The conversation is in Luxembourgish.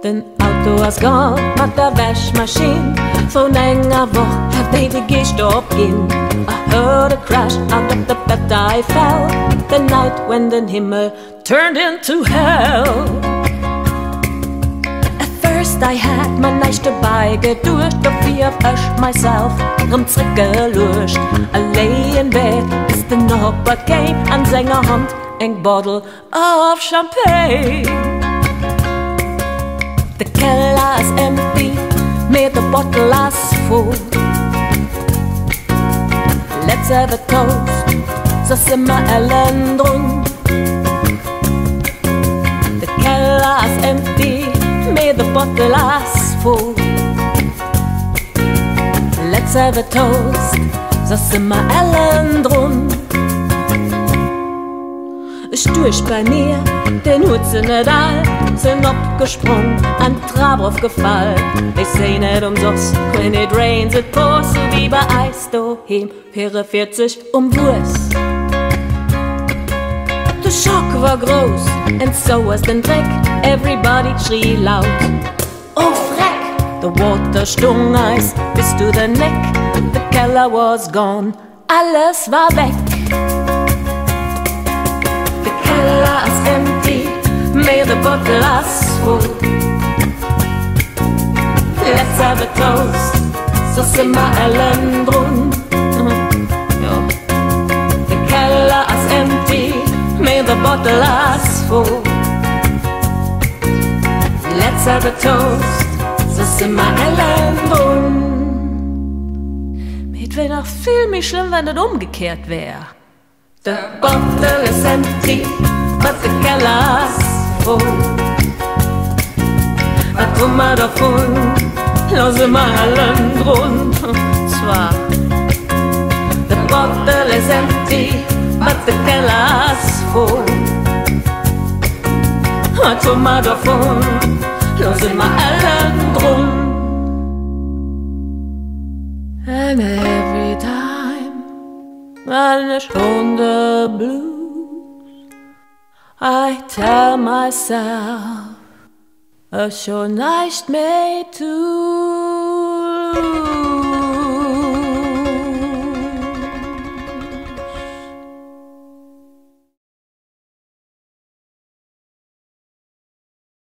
Den Auto is gone, mat der Wäschmaschine. Von enger Woche hab ich die Gehstopp gehen. I heard a crash out of the bed I fell. The night when the Himmel turned into hell. At first I had my nice dabei gedurcht, doch wie auf ich myself zurückgelöscht. I lay in bed, bis the Nachbar came, an seiner Hand eng bottle of champagne. The keller is empty, me the bottle is full. Let's have a toast, so sind wir allen drum. The keller is empty, me the bottle is full. Let's have a toast, so sind wir allen drum. Ich durch bei mir, den Hut sind nicht all, sind abgesprungen, an Trab aufgefallen. Ich seh nicht umsonst, when it rains it pours, so wie bei Eis daheim, 44 Wurst. Der Schock war groß, and so was den Dreck, everybody schrie laut. Oh Freck, the water stung Eis bis to the neck, the keller was gone, alles war weg. Is empty, may the bottle is full. Let's have a toast, so sind wir allen drum. The keller is empty, may the bottle is full. Let's have a toast, so sind wir allen drum. Mit wär noch viel mehr schlimm, wenn das umgekehrt wär. The bottle is empty, but the keller's full. Was tun wir davon? Lassen wir allen rund. Zwar, the bottle is empty, but the keller's full. Was tun wir davon? Lassen wir allen rund. And every time when it's on the blue, I tell myself, schon nicht mehr tun.